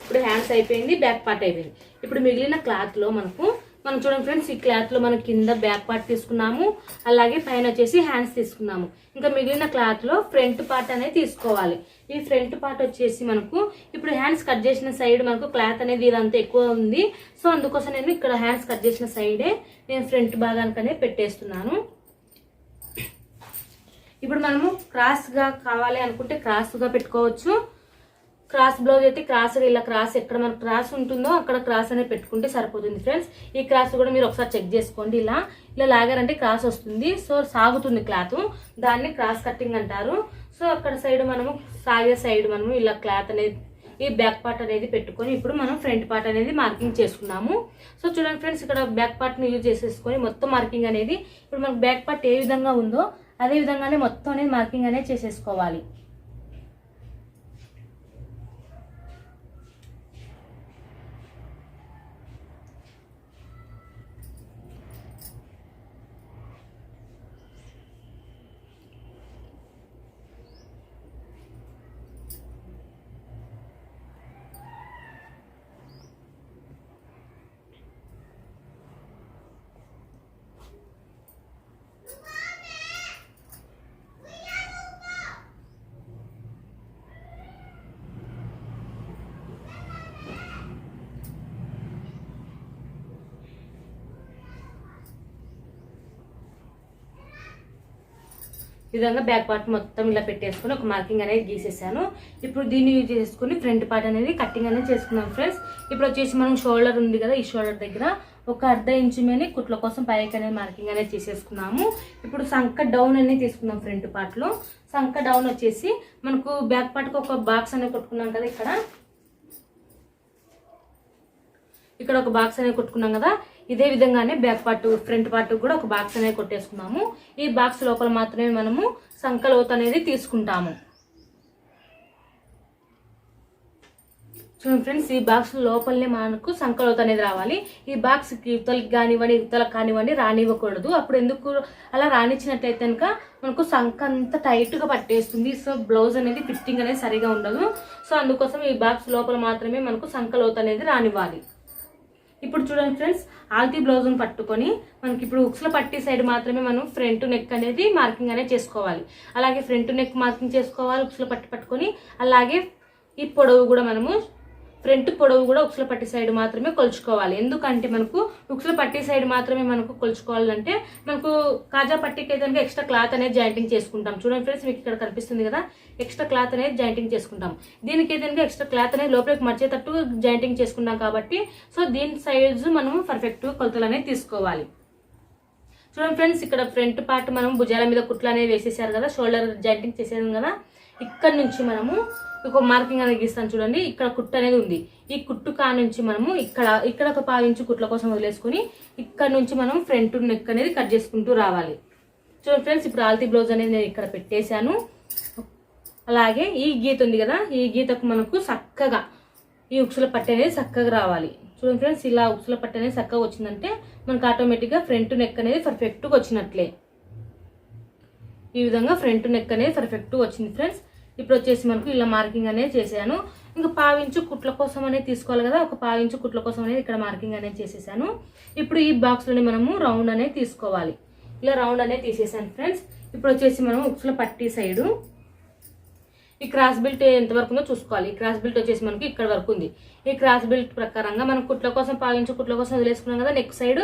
ఇప్పుడు హ్యాండ్స్ అయిపోయింది, బ్యాక్ పార్ట్ అయిపోయింది. ఇప్పుడు మిగిలిన క్లాత్ లో మనం చూడండి ఫ్రెండ్స్, ఈ క్లాత్ లో మనం కింద బ్యాక్ పార్ట్ తీసుకున్నాము, అలాగే పైన వచ్చేసి హ్యాండ్స్ తీసుకున్నాము. ఇంకా మిగిలిన క్లాత్ లో ఫ్రంట్ పార్ట్ అనేది తీసుకోవాలి. ఈ ఫ్రంట్ పార్ట్ వచ్చేసి మనకు ఇప్పుడు హ్యాండ్స్ కట్ చేసిన సైడ్ మనకు క్లాత్ అనేది ఇదంతా ఎక్కువ ఉంది. సో అందుకోసం నేను ఇక్కడ హ్యాండ్స్ కట్ చేసిన సైడే నేను ఫ్రంట్ భాగానికనే పెట్టేస్తున్నాను. ఇప్పుడు మనము క్రాస్ గా కావాలి అనుకుంటే క్రాస్ గా పెట్టుకోవచ్చు. క్రాస్ బ్లౌజ్ అయితే ఇలా క్రాస్ ఎక్కడ మనకు క్రాస్ ఉంటుందో అక్కడ క్రాస్ అనేది పెట్టుకుంటే సరిపోతుంది ఫ్రెండ్స్. ఈ క్రాస్ కూడా మీరు ఒకసారి చెక్ చేసుకోండి. ఇలా లాగారంటే క్రాస్ వస్తుంది. సో సాగుతుంది క్లాత్, దాన్ని క్రాస్ కట్టింగ్ అంటారు. సో అక్కడ సైడ్ మనము సాగే సైడ్ మనము ఇలా క్లాత్ అనేది ఈ బ్యాక్ పార్ట్ అనేది పెట్టుకొని ఇప్పుడు మనం ఫ్రంట్ పార్ట్ అనేది మార్కింగ్ చేసుకున్నాము. సో చూడండి ఫ్రెండ్స్, ఇక్కడ బ్యాక్ పార్ట్ ని యూజ్ చేసేసుకొని మొత్తం మార్కింగ్ అనేది ఇప్పుడు మనకు బ్యాక్ పార్ట్ ఏ విధంగా ఉందో అదే విధంగానే మొత్తం అనేది మార్కింగ్ అనేది చేసేసుకోవాలి. ఈ విధంగా బ్యాక్ పార్ట్ మొత్తం ఇలా పెట్టేసుకుని ఒక మార్కింగ్ అనేది గీసేసాను. ఇప్పుడు దీన్ని యూజ్ చేసుకుని ఫ్రంట్ పార్ట్ అనేది కటింగ్ అనేది చేసుకున్నాం ఫ్రెండ్స్. ఇప్పుడు వచ్చేసి మనం షోల్డర్ ఉంది కదా, ఈ షోల్డర్ దగ్గర ఒక 1/2 ఇంచు మీద కుట్ల కోసం పైకి అనేది మార్కింగ్ అనేది చేసేసుకున్నాము. ఇప్పుడు సంక డౌన్ అనేది తీసుకున్నాం. ఫ్రంట్ పార్ట్లో సంక డౌన్ వచ్చేసి మనకు బ్యాక్ పార్ట్కి ఒక బాక్స్ అనేది కొట్టుకున్నాం కదా, ఇక్కడ ఒక బాక్స్ అనేది కొట్టుకున్నాం కదా, ఇదే విధంగానే బ్యాక్ పార్ట్ ఫ్రంట్ పార్ట్ కూడా ఒక బాక్స్ అనేది కొట్టేసుకున్నాము. ఈ బాక్స్ లోపల మాత్రమే మనము సంక లోతు అనేది తీసుకుంటాము. చూడండి ఫ్రెండ్స్, ఈ బాక్స్ లోపలనే మనకు సంక లోతు అనేది రావాలి. ఈ బాక్స్ ఇవతలకి కానివ్వండి ఇవతలకు కానివ్వండి రానివ్వకూడదు. అప్పుడు ఎందుకు అలా రానిచ్చినట్లయితే కనుక మనకు సంక అంతా టైట్గా పట్టేస్తుంది. సో బ్లౌజ్ అనేది ఫిట్టింగ్ అనేది సరిగా ఉండదు. సో అందుకోసం ఈ బాక్స్ లోపల మాత్రమే మనకు సంక లోతు అనేది రానివ్వాలి. ఇప్పుడు చూడండి ఫ్రెండ్స్, ఆల్తీ బ్లౌజ్ని పట్టుకొని మనకి ఇప్పుడు ఉక్స్ల పట్టి సైడ్ మాత్రమే మనం ఫ్రంట్ నెక్ అనేది మార్కింగ్ అనేది చేసుకోవాలి. అలాగే ఫ్రంట్ నెక్ మార్కింగ్ చేసుకోవాలి ఉక్స్ల పట్టి పట్టుకొని. అలాగే ఈ పొడవు కూడా మనము ఫ్రంట్ పొడవు కూడా ఉక్సుల పట్టి సైడ్ మాత్రమే కొలుచుకోవాలి. ఎందుకంటే మనకు ఉక్సుల పట్టి సైడ్ మాత్రమే మనకు కొలుచుకోవాలంటే మనకు కాజా పట్టికి అయితే ఎక్స్ట్రా క్లాత్ అనేది జాయింటింగ్ చేసుకుంటాం. చూడండి ఫ్రెండ్స్, మీకు ఇక్కడ కనిపిస్తుంది కదా, ఎక్స్ట్రా క్లాత్ అనేది జాయింటింగ్ చేసుకుంటాం. దీనికి అయితే ఎక్స్ట్రా క్లాత్ అనేది లోపలికి మర్చేటట్టు జాయింటింగ్ చేసుకుంటాం కాబట్టి సో దీని సైజు మనం పర్ఫెక్ట్గా కొలతలు అనేది తీసుకోవాలి. చూడండి ఫ్రెండ్స్, ఇక్కడ ఫ్రంట్ పార్ట్ మనం భుజాల మీద కుట్లు అనేది వేసేసారు కదా, షోల్డర్ జాయింటింగ్ చేసేది కదా, ఇక్కడ నుంచి మనము ఒక మార్కింగ్ అనేది గీస్తాను. చూడండి, ఇక్కడ కుట్టు అనేది ఉంది. ఈ కుట్టు కా నుంచి మనము ఇక్కడ ఒక 1/2 ఇంచు కుట్ల కోసం వదిలేసుకుని ఇక్కడ నుంచి మనం ఫ్రంట్ నెక్ అనేది కట్ చేసుకుంటూ రావాలి. చూడండి ఫ్రెండ్స్, ఇప్పుడు ఆల్తీ బ్లౌజ్ అనేది నేను ఇక్కడ పెట్టేశాను. అలాగే ఈ గీత ఉంది కదా, ఈ గీతకు మనకు చక్కగా ఈ ఉక్సుల పట్టి అనేది చక్కగా రావాలి. చూడండి ఫ్రెండ్స్, ఇలా ఉక్సుల పట్టి అనేది చక్కగా వచ్చిందంటే మనకు ఆటోమేటిక్గా ఫ్రంట్ నెక్ అనేది పర్ఫెక్ట్గా వచ్చినట్లే. ఈ విధంగా ఫ్రంట్ నెక్ అనేది పర్ఫెక్ట్గా వచ్చింది ఫ్రెండ్స్. ఇప్పుడు వచ్చేసి మనకు ఇలా మార్కింగ్ అనేది చేశాను. ఇంకా 1/2 ఇంచు కుట్ల కోసం అనేది తీసుకోవాలి కదా, ఒక 1/2 ఇంచు కుట్ల కోసం అనేది ఇక్కడ మార్కింగ్ అనేది చేసేసాను. ఇప్పుడు ఈ బాక్స్లోనే మనము రౌండ్ అనేది తీసుకోవాలి. ఇలా రౌండ్ అనేది తీసేసాను ఫ్రెండ్స్. ఇప్పుడు వచ్చేసి మనం ఉక్సుల పట్టి సైడు ఈ క్రాస్ బెల్ట్ ఎంతవరకు ఉందో చూసుకోవాలి. ఈ క్రాస్ బెల్ట్ వచ్చేసి మనకి ఇక్కడ వరకు ఉంది. ఈ క్రాస్ బెల్ట్ ప్రకారంగా మనం కుట్ల కోసం 1/2 ఇంచు కుట్ల కోసం వదిలేసుకున్నాం కదా నెక్ సైడ్.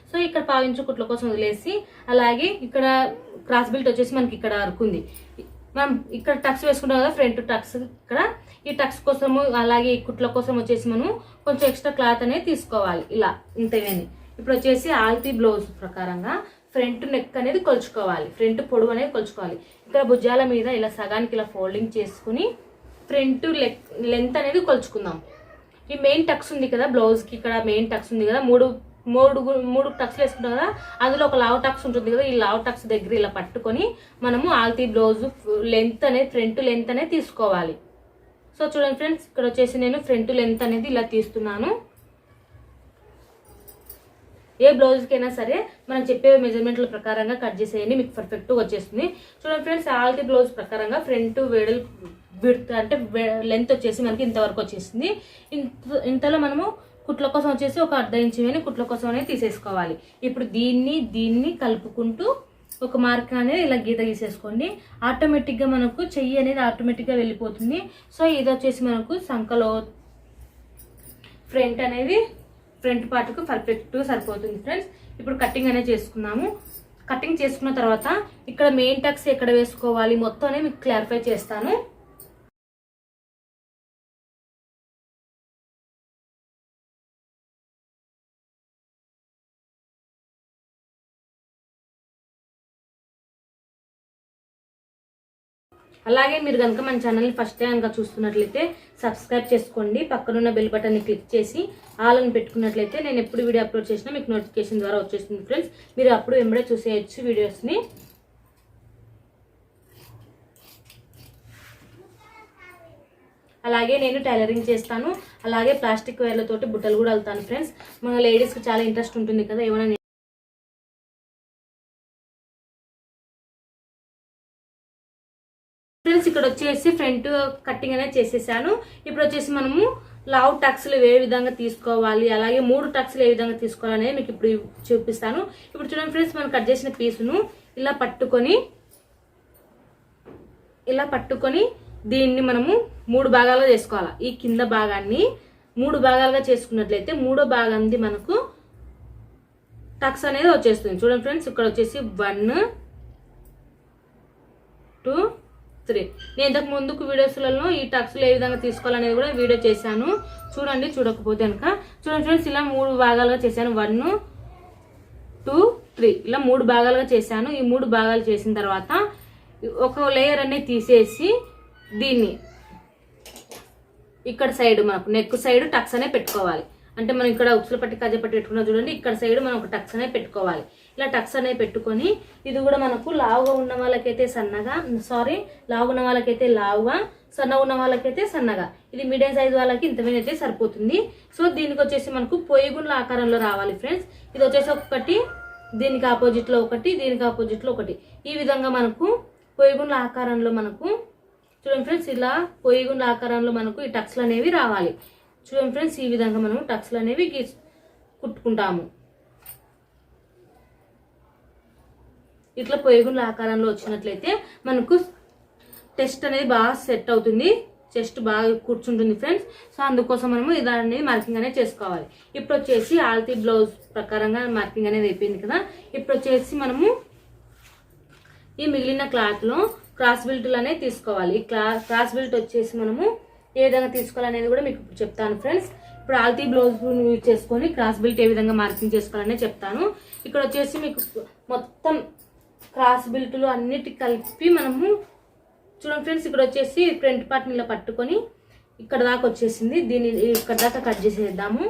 సో ఇక్కడ 1/2 ఇంచు కుట్ల కోసం వదిలేసి అలాగే ఇక్కడ క్రాస్ బెల్ట్ వచ్చేసి మనకి ఇక్కడ వరకు ఉంది. మనం ఇక్కడ టక్స్ వేసుకుంటాం కదా, ఫ్రంట్ టక్స్ ఇక్కడ ఈ టక్స్ కోసము అలాగే ఈ కుట్ల కోసం వచ్చేసి మనం కొంచెం ఎక్స్ట్రా క్లాత్ అనేది తీసుకోవాలి. ఇలా ఇంతేనే. ఇప్పుడు వచ్చేసి ఆల్తీ బ్లౌజ్ ప్రకారంగా ఫ్రంట్ నెక్ అనేది కొలుచుకోవాలి, ఫ్రంట్ పొడవు అనేది కొలుచుకోవాలి. ఇక్కడ భుజాల మీద ఇలా సగానికి ఇలా ఫోల్డింగ్ చేసుకుని ఫ్రంట్ లెంత్ అనేది కొలుచుకుందాం. ఈ మెయిన్ టక్స్ ఉంది కదా బ్లౌజ్కి, ఇక్కడ మెయిన్ టక్స్ ఉంది కదా, మూడు టక్స్లు వేసుకుంటాం కదా, అందులో ఒక లావ్ టక్స్ ఉంటుంది కదా, ఈ లావ్ టక్స్ దగ్గర ఇలా పట్టుకొని మనము ఆల్తీ బ్లౌజ్ లెంత్ అనేది ఫ్రంట్ లెంత్ అనేది తీసుకోవాలి. సో చూడండి ఫ్రెండ్స్, ఇక్కడ వచ్చేసి నేను ఫ్రంట్ లెంత్ అనేది ఇలా తీస్తున్నాను. ఏ బ్లౌజ్కైనా సరే మనం చెప్పే మెజర్మెంట్ల ప్రకారంగా కట్ చేసేయండి, మీకు పర్ఫెక్ట్గా వచ్చేస్తుంది. చూడండి ఫ్రెండ్స్, ఆల్తీ బ్లౌజ్ ప్రకారంగా ఫ్రంట్ విడ్త్ అంటే లెంత్ వచ్చేసి మనకి ఇంతవరకు వచ్చేసింది. ఇంతలో మనము కుట్ల కోసం వచ్చేసి ఒక 1/2 ఇంచు వేని కుట్ల కోసం అనేది తీసేసుకోవాలి. ఇప్పుడు దీన్ని కలుపుకుంటూ ఒక మార్క్ అనేది ఇలా గీత గీసేసుకోండి. ఆటోమేటిక్గా మనకు చెయ్యి అనేది ఆటోమేటిక్గా వెళ్ళిపోతుంది. సో ఇది వచ్చేసి మనకు సంకలో ఫ్రంట్ పార్ట్కు పర్ఫెక్ట్గా సరిపోతుంది ఫ్రెండ్స్. ఇప్పుడు కటింగ్ అనేది చేసుకున్నాము. కటింగ్ చేసుకున్న తర్వాత ఇక్కడ మెయిన్ టక్స్ ఎక్కడ వేసుకోవాలి మొత్తం అనేది మీకు క్లారిఫై చేస్తాను. అలాగే మీరు కనుక మన ఛానల్ని ఫస్ట్ టైం కనుక చూస్తున్నట్లయితే సబ్స్క్రైబ్ చేసుకోండి. పక్కనున్న బెల్ బటన్ని క్లిక్ చేసి ఆల్ అని పెట్టుకున్నట్లయితే నేను ఎప్పుడు వీడియో అప్లోడ్ చేసినా మీకు నోటిఫికేషన్ ద్వారా వచ్చేస్తుంది ఫ్రెండ్స్. మీరు అప్పుడు వెంబడే చూసేయచ్చు వీడియోస్ని. అలాగే నేను టైలరింగ్ చేస్తాను. అలాగే ప్లాస్టిక్ వైర్లతోటి బుట్టలు కూడా వెళ్తాను ఫ్రెండ్స్. మన లేడీస్కి చాలా ఇంట్రెస్ట్ ఉంటుంది కదా, ఏమైనా ఫ్రెండ్స్. ఇక్కడ వచ్చేసి ఫ్రంట్ కటింగ్ అనేది చేసేసాను. ఇప్పుడు వచ్చేసి మనము లావ్ టక్స్లు ఏ విధంగా తీసుకోవాలి, అలాగే 3 టక్స్లు ఏ విధంగా తీసుకోవాలనేది మీకు ఇప్పుడు చూపిస్తాను. ఇప్పుడు చూడండి ఫ్రెండ్స్, మనం కట్ చేసిన పీసును ఇలా పట్టుకొని దీన్ని మనము 3 భాగాలుగా చేసుకోవాలి. ఈ కింద భాగాన్ని 3 భాగాలుగా చేసుకున్నట్లయితే 3వ భాగానికి మనకు టక్స్ అనేది వచ్చేస్తుంది. చూడండి ఫ్రెండ్స్, ఇక్కడ వచ్చేసి 1 2 3. నేను ఇంతకు ముందుకు వీడియోస్లలో ఈ టక్స్లు ఏ విధంగా తీసుకోవాలనేది కూడా వీడియో చేశాను, చూడండి. చూడకపోతే కనుక చూడండి ఫ్రెండ్స్, ఇలా 3 భాగాలుగా చేశాను. 1 2 3 ఇలా 3 భాగాలుగా చేశాను. ఈ 3 భాగాలు చేసిన తర్వాత ఒక లేయర్ అనేది తీసేసి దీన్ని ఇక్కడ సైడ్ మనకు నెక్ సైడ్ టక్స్ అనే పెట్టుకోవాలి. అంటే మనం ఇక్కడ ఉక్సుల పట్టి కజ్జ పట్టి పెట్టుకున్నా చూడండి, ఇక్కడ సైడ్ మనం ఒక టక్స్ అనే పెట్టుకోవాలి. ఇలా టక్స్ అనే పెట్టుకొని ఇది కూడా మనకు లావుగా ఉన్న వాళ్ళకైతే సన్నగా, లావుగా ఉన్న వాళ్ళకైతే లావుగా, సన్నగా ఉన్న వాళ్ళకైతే సన్నగా, ఇది మీడియం సైజ్ వాళ్ళకి ఇంతమైన అయితే సరిపోతుంది. సో దీనికి వచ్చేసి మనకు పొయ్యిగుండ్ల ఆకారంలో రావాలి ఫ్రెండ్స్. ఇది వచ్చేసి ఒకటి, దీనికి ఆపోజిట్లో ఒకటి, దీనికి ఆపోజిట్లో ఒకటి, ఈ విధంగా మనకు పొయ్యిగుండ్ల ఆకారంలో మనకు చూడండి ఫ్రెండ్స్, ఇలా పొయ్యిగుండ్ల ఆకారంలో మనకు ఈ టక్స్లు అనేవి రావాలి. చూడండి ఫ్రెండ్స్, ఈ విధంగా మనం టక్స్లు అనేవి కుట్టుకుంటాము. ఇట్లా పొయ్యిగుండ్ల ఆకారంలో వచ్చినట్లయితే మనకు టెస్ట్ అనేది బాగా సెట్ అవుతుంది, చెస్ట్ బాగా కూర్చుంటుంది ఫ్రెండ్స్. సో అందుకోసం మనము దాన్ని మార్కింగ్ అనేది చేసుకోవాలి. ఇప్పుడు వచ్చేసి ఆల్తీ బ్లౌజ్ ప్రకారంగా మార్కింగ్ అనేది అయిపోయింది కదా. ఇప్పుడు వచ్చేసి మనము ఈ మిగిలిన క్లాత్లో క్రాస్ బిల్ట్లు అనేది తీసుకోవాలి. ఈ క్రాస్ బిల్ట్ వచ్చేసి మనము ఏ విధంగా తీసుకోవాలనేది కూడా మీకు చెప్తాను ఫ్రెండ్స్. ఇప్పుడు ఆల్తీ బ్లౌజ్ యూజ్ చేసుకొని క్రాస్ బిల్ట్ ఏ విధంగా మార్కింగ్ చేసుకోవాలనే చెప్తాను. ఇక్కడ వచ్చేసి మీకు మొత్తం క్రాస్ బిల్ట్లు అన్నిటి కలిపి మనము చూడండి ఫ్రెండ్స్, ఇక్కడ వచ్చేసి ఫ్రంట్ పార్ట్ని ఇలా పట్టుకొని ఇక్కడ దాకా వచ్చేసింది, దీన్ని ఇక్కడ దాకా కట్ చేసేద్దాము.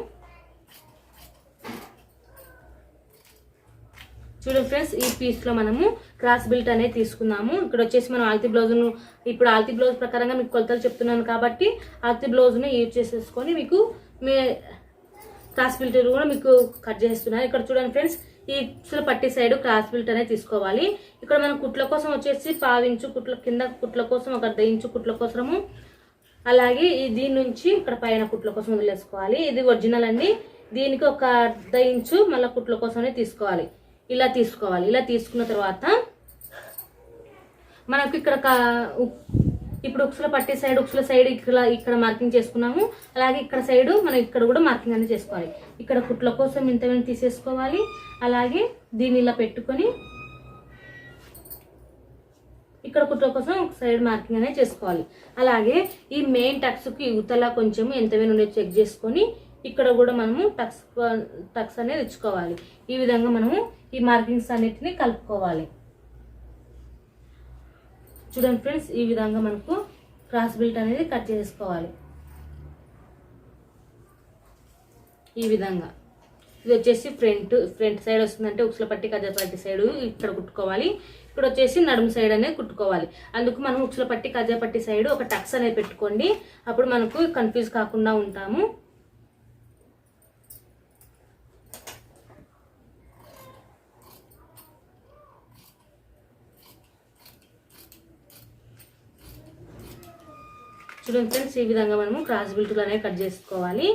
చూడండి ఫ్రెండ్స్, ఈ పీస్లో మనము క్రాస్ బిల్ట్ అనేది తీసుకుందాము. ఇక్కడ వచ్చేసి మనం ఆల్తీ బ్లౌజ్ను, ఇప్పుడు ఆల్తీ బ్లౌజ్ ప్రకారంగా మీకు కొలతలు చెప్తున్నాను కాబట్టి ఆల్తీ బ్లౌజ్ను యూజ్ చేసేసుకొని మీకు మీ క్రాస్ బిల్ట్ కూడా మీకు కట్ చేస్తున్నాను. ఇక్కడ చూడండి ఫ్రెండ్స్, ఈ ఉక్సుల పట్టి సైడ్ క్రాస్ బిల్ట్ అనేది తీసుకోవాలి. ఇక్కడ మనం కుట్ల కోసం వచ్చేసి 1/2 ఇంచు కుట్ల కింద కుట్ల కోసం, 1/2 ఇంచు కుట్ల కోసము, అలాగే దీని నుంచి ఇక్కడ పైన కుట్ల కోసం వదిలేసుకోవాలి. ఇది ఒరిజినల్ అండి. దీనికి 1/2 ఇంచు మళ్ళీ కుట్ల కోసమే తీసుకోవాలి. ఇలా తీసుకోవాలి. ఇలా తీసుకున్న తర్వాత మనకు ఇక్కడ ఇప్పుడు ఉక్సుల పట్టి సైడ్, ఉక్సుల సైడ్ ఇక్కడ మార్కింగ్ చేసుకున్నాము. అలాగే ఇక్కడ సైడ్ మనం ఇక్కడ కూడా మార్కింగ్ అనేది చేసుకోవాలి. ఇక్కడ కుట్ల కోసం ఇంతమంది తీసేసుకోవాలి. అలాగే దీన్ని ఇలా పెట్టుకొని ఇక్కడ కుట్ల కోసం ఒక సైడ్ మార్కింగ్ అనేది చేసుకోవాలి. అలాగే ఈ మెయిన్ టక్స్కి యువతల కొంచెం ఎంతమైనా ఉండేది చెక్ చేసుకొని ఇక్కడ కూడా మనము టక్స్ అనేది ఇచ్చుకోవాలి. ఈ విధంగా మనము ఈ మార్కింగ్స్ అన్నిటిని కలుపుకోవాలి. చూడండి ఫ్రెండ్స్, ఈ విధంగా మనకు క్రాస్ బిల్ట్ అనేది కట్ చేసుకోవాలి. ఈ విధంగా ఇది వచ్చేసి ఫ్రంట్ సైడ్ వస్తుందంటే ఉక్సుల పట్టి కజ్జ పట్టి సైడ్ ఇక్కడ కుట్టుకోవాలి. ఇక్కడ వచ్చేసి నడుము సైడ్ అనేది కుట్టుకోవాలి. అందుకు మనం ఉక్సుల పట్టి కజ్జ పట్టి సైడ్ ఒక టక్స్ అనేది పెట్టుకోండి, అప్పుడు మనకు కన్ఫ్యూజ్ కాకుండా ఉంటాము. చూడండి ఫ్రెండ్స్, ఈ విధంగా మనము క్రాస్ బిల్ట్లు అనేవి కట్ చేసుకోవాలి.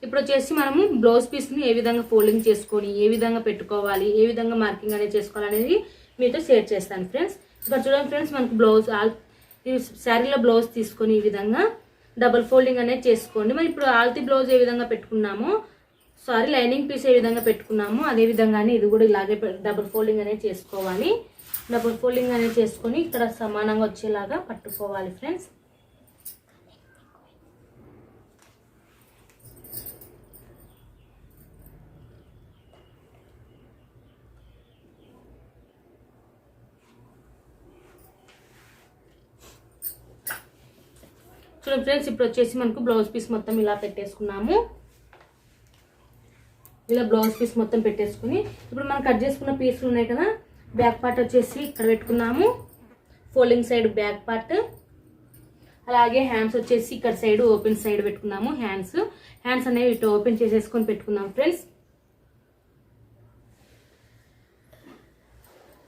ఇప్పుడు వచ్చేసి మనము బ్లౌజ్ పీస్ని ఏ విధంగా ఫోల్డింగ్ చేసుకొని ఏ విధంగా పెట్టుకోవాలి, ఏ విధంగా మార్కింగ్ అనేది చేసుకోవాలి అనేది మీతో షేర్ చేస్తాను ఫ్రెండ్స్. ఇక్కడ చూడండి ఫ్రెండ్స్, మనకు బ్లౌజ్ శారీలో బ్లౌజ్ తీసుకొని ఈ విధంగా డబుల్ ఫోల్డింగ్ అనేది చేసుకోండి. మరి ఇప్పుడు ఆల్తీ బ్లౌజ్ ఏ విధంగా పెట్టుకున్నామో, లైనింగ్ పీస్ ఏ విధంగా పెట్టుకున్నామో అదే విధంగానే ఇది కూడా ఇలాగే డబుల్ ఫోల్డింగ్ అనేది చేసుకోవాలి. డబుల్ ఫోల్డింగ్ అనేది చేసుకొని ఇక్కడ సమానంగా వచ్చేలాగా పట్టుకోవాలి ఫ్రెండ్స్. చూడండి ఫ్రెండ్స్, ఇప్పుడు వచ్చేసి మనకు బ్లౌజ్ పీస్ మొత్తం ఇలా పెట్టేసుకున్నాము. ఇలా బ్లౌజ్ పీస్ మొత్తం పెట్టేసుకుని ఇప్పుడు మనం కట్ చేసుకున్న పీసులు ఉన్నాయి కదా, బ్యాక్ పార్ట్ వచ్చేసి ఇక్కడ పెట్టుకున్నాము, ఫోల్డింగ్ సైడ్ బ్యాక్ పార్ట్. అలాగే హ్యాండ్స్ వచ్చేసి ఇక్కడ సైడ్ ఓపెన్ సైడ్ పెట్టుకున్నాము. హ్యాండ్స్ అనేవి ఇటు ఓపెన్ చేసేసుకొని పెట్టుకున్నాము ఫ్రెండ్స్.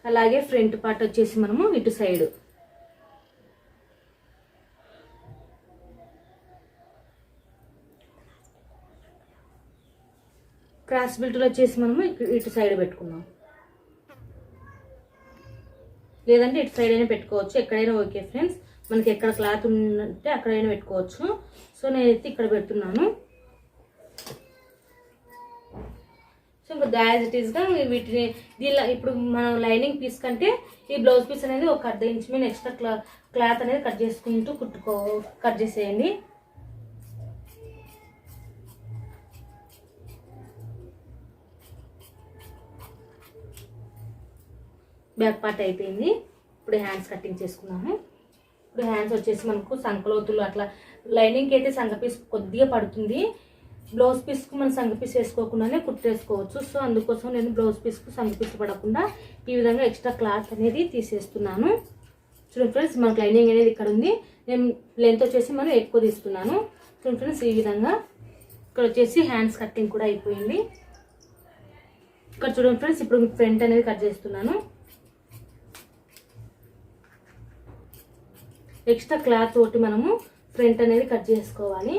అలాగే ఫ్రంట్ పార్ట్ వచ్చేసి మనము ఇటు సైడ్. క్రాస్ బిల్ట్లు వచ్చేసి మనము ఇటు సైడ్ పెట్టుకున్నాం, లేదంటే ఇటు సైడ్ అయినా పెట్టుకోవచ్చు, ఎక్కడైనా ఓకే ఫ్రెండ్స్. మనకి ఎక్కడ క్లాత్ ఉంటే అక్కడైనా పెట్టుకోవచ్చు. సో నేనైతే ఇక్కడ పెడుతున్నాను. సో ఇంకా యాజ్ ఇట్ ఈస్గా వీటిని దీనిలో ఇప్పుడు మనం లైనింగ్ పీస్ కంటే ఈ బ్లౌజ్ పీస్ అనేది ఒక అర్ధ ఇంచ్ మీద ఎక్స్ట్రా క్లాత్ అనేది కట్ చేసుకుంటూ కట్ చేసేయండి. బ్యాక్ పార్ట్ అయిపోయింది. ఇప్పుడు హ్యాండ్స్ కటింగ్ చేసుకున్నాము. ఇప్పుడు హ్యాండ్స్ వచ్చేసి మనకు సంకలోతులు అట్లా లైనింగ్కి అయితే సంగ పీస్ కొద్దిగా పడుతుంది, బ్లౌజ్ పీస్కు మనం సంగ పీస్ వేసుకోకుండానే కుట్టేసుకోవచ్చు. సో అందుకోసం నేను బ్లౌజ్ పీస్కు సంగ పీస్ పడకుండా ఈ విధంగా ఎక్స్ట్రా క్లాత్ అనేది తీసేస్తున్నాను. చూడండి ఫ్రెండ్స్, మనకు లైనింగ్ అనేది ఇక్కడ ఉంది, నేను లెంత్ వచ్చేసి మనం ఎక్కువ తీసుకున్నాను. చూడండి ఫ్రెండ్స్, ఈ విధంగా ఇక్కడ వచ్చేసి హ్యాండ్స్ కటింగ్ కూడా అయిపోయింది. ఇక్కడ చూడండి ఫ్రెండ్స్, ఇప్పుడు ఫ్రంట్ అనేది కట్ చేస్తున్నాను. ఎక్స్ట్రా క్లాత్ తోటి మనము ఫ్రంట్ అనేది కట్ చేసుకోవాలి.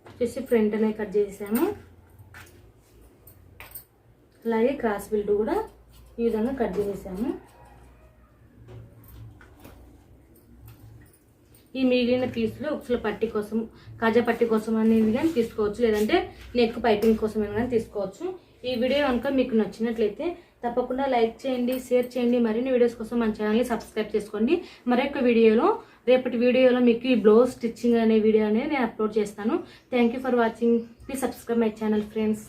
వచ్చేసి ఫ్రంట్ అనేది కట్ చేసాము. అలాగే క్రాస్ బిల్డ్ కూడా ఈ విధంగా కట్ చేసాము. ఈ మిగిలిన పీసులు ఉక్సుల పట్టి కోసం, కాజా పట్టి కోసం అనేది కానీ తీసుకోవచ్చు, లేదంటే నెక్ పైపింగ్ కోసం కానీ తీసుకోవచ్చు. ఈ వీడియో కనుక మీకు నచ్చినట్లయితే తప్పకుండా లైక్ చేయండి, షేర్ చేయండి. మరిన్ని వీడియోస్ కోసం మన ఛానల్ని సబ్స్క్రైబ్ చేసుకోండి. మరొక వీడియోలో, రేపటి వీడియోలో మీకు ఈ బ్లౌజ్ స్టిచ్చింగ్ అనే వీడియో అనేది నేను అప్లోడ్ చేస్తాను. Thank you for watching. Please subscribe my channel friends.